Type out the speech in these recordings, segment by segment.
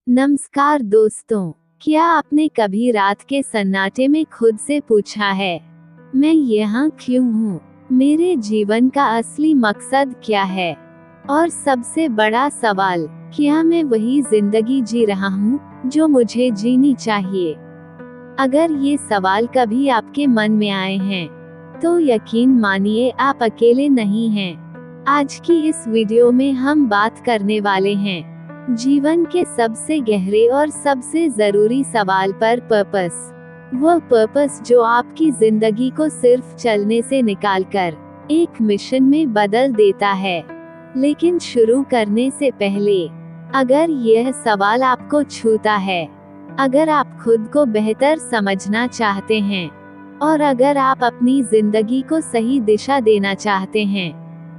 नमस्कार दोस्तों, क्या आपने कभी रात के सन्नाटे में खुद से पूछा है, मैं यहाँ क्यों हूँ? मेरे जीवन का असली मकसद क्या है? और सबसे बड़ा सवाल, क्या मैं वही जिंदगी जी रहा हूँ जो मुझे जीनी चाहिए? अगर ये सवाल कभी आपके मन में आए हैं, तो यकीन मानिए आप अकेले नहीं हैं। आज की इस वीडियो में हम बात करने वाले हैं जीवन के सबसे गहरे और सबसे जरूरी सवाल पर, पर्पस। वह पर्पस जो आपकी जिंदगी को सिर्फ चलने से निकालकर एक मिशन में बदल देता है। लेकिन शुरू करने से पहले, अगर यह सवाल आपको छूता है, अगर आप खुद को बेहतर समझना चाहते हैं और अगर आप अपनी जिंदगी को सही दिशा देना चाहते हैं,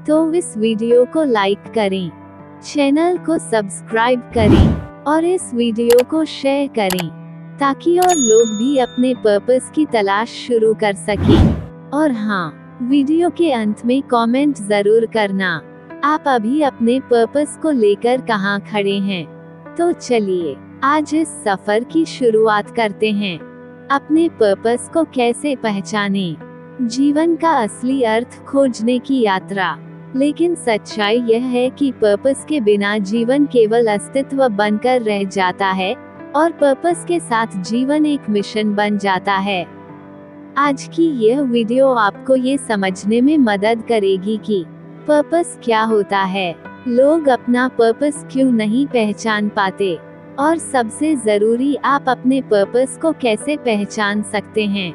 तो इस वीडियो को लाइक करें, चैनल को सब्सक्राइब करें और इस वीडियो को शेयर करें, ताकि और लोग भी अपने पर्पस की तलाश शुरू कर सकें। और हाँ, वीडियो के अंत में कमेंट जरूर करना, आप अभी अपने पर्पस को लेकर कहाँ खड़े हैं। तो चलिए आज इस सफर की शुरुआत करते हैं। अपने पर्पस को कैसे पहचानें? जीवन का असली अर्थ खोजने की यात्रा। लेकिन सच्चाई यह है कि पर्पस के बिना जीवन केवल अस्तित्व बनकर रह जाता है और पर्पस के साथ जीवन एक मिशन बन जाता है। आज की यह वीडियो आपको ये समझने में मदद करेगी कि पर्पस क्या होता है, लोग अपना पर्पस क्यों नहीं पहचान पाते, और सबसे जरूरी, आप अपने पर्पस को कैसे पहचान सकते हैं।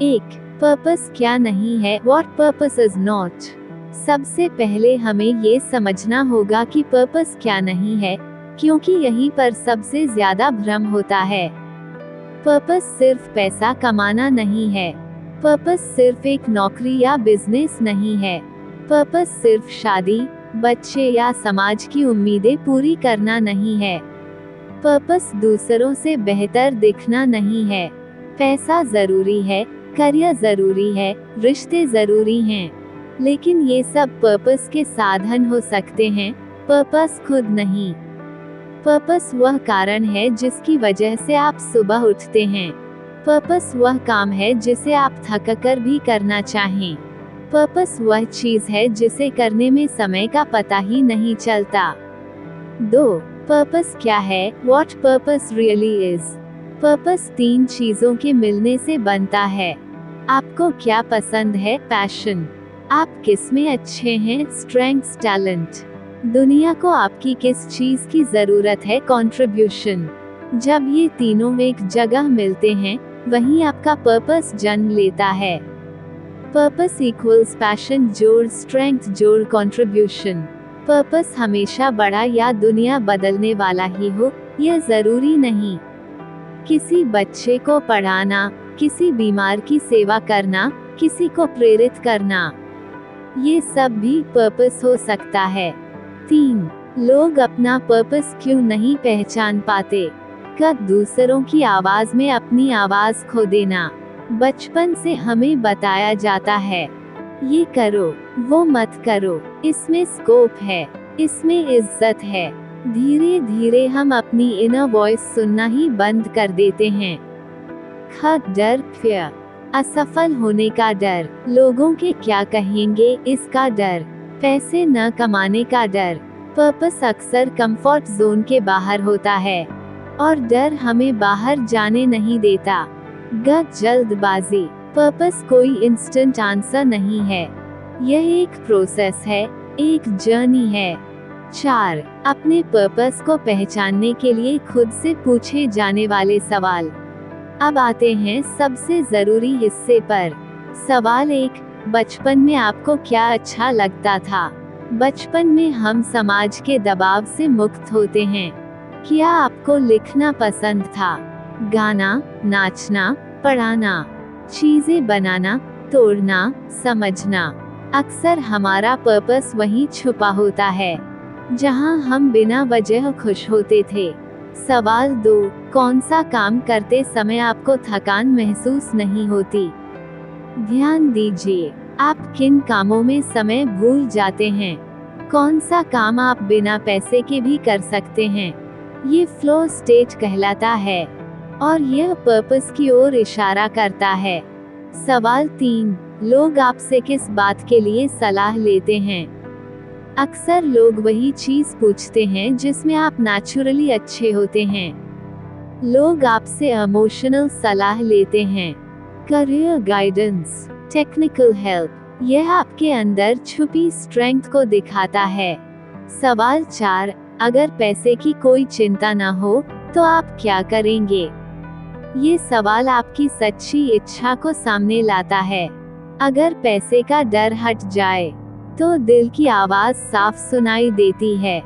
1. पर्पस क्या नहीं है, व्हाट पर्पस इज नॉट। सबसे पहले हमें ये समझना होगा कि पर्पस क्या नहीं है, क्योंकि यहीं पर सबसे ज्यादा भ्रम होता है। पर्पस सिर्फ पैसा कमाना नहीं है। पर्पस सिर्फ एक नौकरी या बिजनेस नहीं है। पर्पस सिर्फ शादी, बच्चे या समाज की उम्मीदें पूरी करना नहीं है। पर्पस दूसरों से बेहतर दिखना नहीं है। पैसा जरूरी है, करियर जरूरी है, रिश्ते जरूरी हैं, लेकिन ये सब पर्पस के साधन हो सकते हैं, पर्पस खुद नहीं। पर्पस वह कारण है जिसकी वजह से आप सुबह उठते हैं। पर्पस वह काम है जिसे आप थककर भी करना चाहें। पर्पस वह चीज है जिसे करने में समय का पता ही नहीं चलता। 2. पर्पस क्या है, what purpose really is. Purpose 3 चीजों के मिलने से बनता है। आपको क्या पसंद है, पैशन। आप किस में अच्छे हैं, स्ट्रेंग्थ्स, टैलेंट। दुनिया को आपकी किस चीज की जरूरत है, कंट्रीब्यूशन। जब ये तीनों एक जगह मिलते हैं, वहीं आपका पर्पस जन्म लेता है। पर्पस इक्वल्स पैशन जोड़ स्ट्रेंथ जोड़ कंट्रीब्यूशन। पर्पस हमेशा बड़ा या दुनिया बदलने वाला ही हो, यह जरूरी नहीं। किसी बच्चे को पढ़ाना, किसी बीमार की सेवा करना, किसी को प्रेरित करना, ये सब भी पर्पस हो सकता है। 3. लोग अपना पर्पस क्यों नहीं पहचान पाते? कब दूसरों की आवाज में अपनी आवाज खो देना। बचपन से हमें बताया जाता है, ये करो, वो मत करो, इसमें स्कोप है, इसमें इज्जत है। धीरे धीरे हम अपनी इनर वॉइस सुनना ही बंद कर देते हैं। डर, फियर, असफल होने का डर, लोगों के क्या कहेंगे इसका डर, पैसे न कमाने का डर। पर्पस अक्सर कंफर्ट जोन के बाहर होता है और डर हमें बाहर जाने नहीं देता। जल्दबाजी। पर्पस कोई इंस्टेंट आंसर नहीं है, यह एक प्रोसेस है, एक जर्नी है। 4. अपने पर्पस को पहचानने के लिए खुद से पूछे जाने वाले सवाल। अब आते हैं सबसे जरूरी हिस्से पर। सवाल 1. बचपन में आपको क्या अच्छा लगता था? बचपन में हम समाज के दबाव से मुक्त होते हैं। क्या आपको लिखना पसंद था, गाना, नाचना, पढ़ाना, चीजें बनाना, तोड़ना, समझना? अक्सर हमारा पर्पस वहीं छुपा होता है, जहां हम बिना वजह खुश होते थे। सवाल 2. कौन सा काम करते समय आपको थकान महसूस नहीं होती? ध्यान दीजिए, आप किन कामों में समय भूल जाते हैं? कौन सा काम आप बिना पैसे के भी कर सकते हैं? ये फ्लो स्टेट कहलाता है और यह पर्पस की ओर इशारा करता है। सवाल 3, लोग आपसे किस बात के लिए सलाह लेते हैं? अक्सर लोग वही चीज पूछते हैं जिसमें आप नेचुरली अच्छे होते हैं। लोग आपसे इमोशनल सलाह लेते हैं, करियर गाइडेंस, टेक्निकल हेल्प। यह आपके अंदर छुपी स्ट्रेंथ को दिखाता है। सवाल 4, अगर पैसे की कोई चिंता ना हो तो आप क्या करेंगे? ये सवाल आपकी सच्ची इच्छा को सामने लाता है। अगर पैसे का डर हट जाए तो दिल की आवाज साफ सुनाई देती है।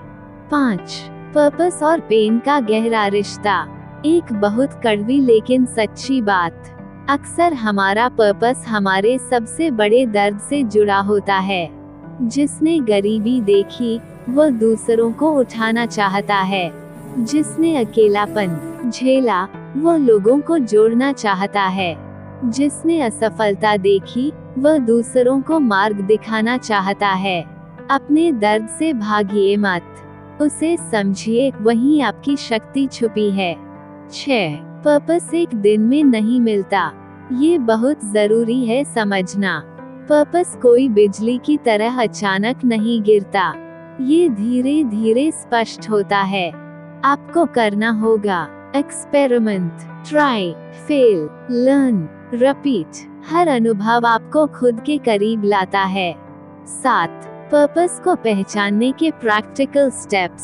5, पर्पस और पेन का गहरा रिश्ता। एक बहुत कड़वी लेकिन सच्ची बात। अक्सर हमारा पर्पस हमारे सबसे बड़े दर्द से जुड़ा होता है। जिसने गरीबी देखी वो दूसरों को उठाना चाहता है। जिसने अकेलापन झेला वो लोगों को जोड़ना चाहता है। जिसने असफलता देखी वह दूसरों को मार्ग दिखाना चाहता है। अपने दर्द से भागिए मत, उसे समझिए, वहीं आपकी शक्ति छुपी है। 6, पर्पस एक दिन में नहीं मिलता। ये बहुत जरूरी है समझना। पर्पस कोई बिजली की तरह अचानक नहीं गिरता। ये धीरे धीरे स्पष्ट होता है। आपको करना होगा experiment, try, fail, learn, repeat. हर अनुभव आपको खुद के करीब लाता है। 7, पर्पस को पहचानने के प्रैक्टिकल स्टेप्स।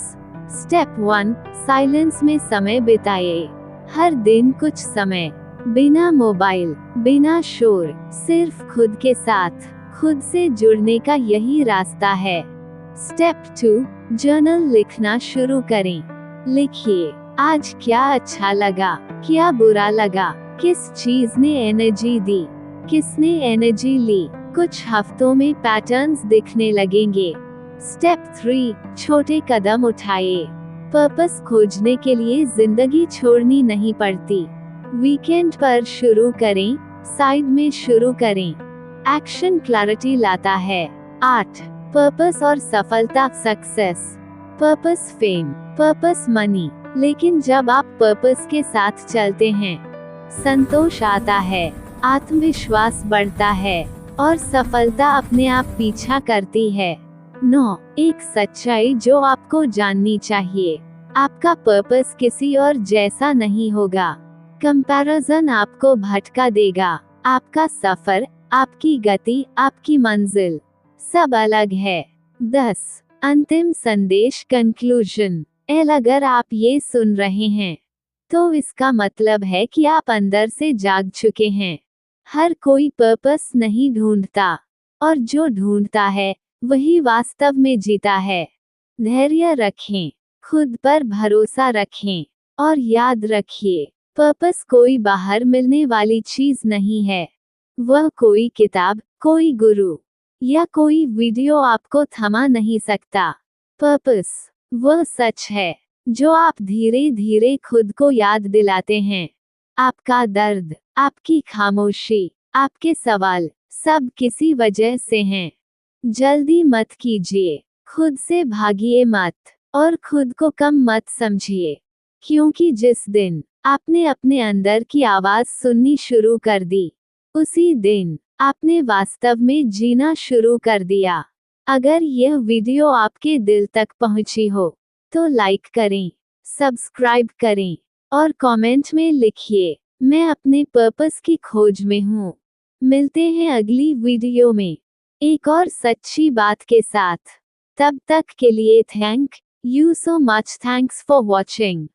स्टेप 1, साइलेंस में समय बिताइए। हर दिन कुछ समय बिना मोबाइल, बिना शोर, सिर्फ खुद के साथ, खुद से जुड़ने का यही रास्ता है। स्टेप 2, जर्नल लिखना शुरू करें। लिखिए, आज क्या अच्छा लगा, क्या बुरा लगा, किस चीज ने एनर्जी दी, किसने एनर्जी ली। कुछ हफ्तों में पैटर्न्स दिखने लगेंगे। स्टेप 3, छोटे कदम उठाइए। पर्पस खोजने के लिए जिंदगी छोड़नी नहीं पड़ती। वीकेंड पर शुरू करें, साइड में शुरू करें। एक्शन क्लैरिटी लाता है। 8, पर्पस और सफलता, success. Purpose fame, purpose money, लेकिन जब आप पर्पस के साथ चलते हैं संतोष आता है, आत्मविश्वास बढ़ता है और सफलता अपने आप पीछा करती है। 9, एक सच्चाई जो आपको जाननी चाहिए। आपका पर्पस किसी और जैसा नहीं होगा। कंपैरिजन आपको भटका देगा। आपका सफर, आपकी गति, आपकी मंजिल सब अलग है। 10, अंतिम संदेश, कंक्लूजन। अगर आप ये सुन रहे हैं तो इसका मतलब है कि आप अंदर से जाग चुके हैं। हर कोई पर्पस नहीं ढूंढता और जो ढूंढता है वही वास्तव में जीता है। धैर्य रखें, खुद पर भरोसा रखें और याद रखिए, पर्पस कोई बाहर मिलने वाली चीज नहीं है। वह कोई किताब, कोई गुरु या कोई वीडियो आपको थमा नहीं सकता। पर्पस वह सच है जो आप धीरे धीरे खुद को याद दिलाते हैं। आपका दर्द, आपकी खामोशी, आपके सवाल सब किसी वजह से हैं। जल्दी मत कीजिए, खुद से भागिए मत और खुद को कम मत समझिए, क्योंकि जिस दिन आपने अपने अंदर की आवाज सुननी शुरू कर दी उसी दिन आपने वास्तव में जीना शुरू कर दिया। अगर यह वीडियो आपके दिल तक पहुंची हो तो लाइक करें, सब्सक्राइब करें और कमेंट में लिखिए, मैं अपने पर्पस की खोज में हूँ। मिलते हैं अगली वीडियो में एक और सच्ची बात के साथ। तब तक के लिए thank you so much. Thanks for watching.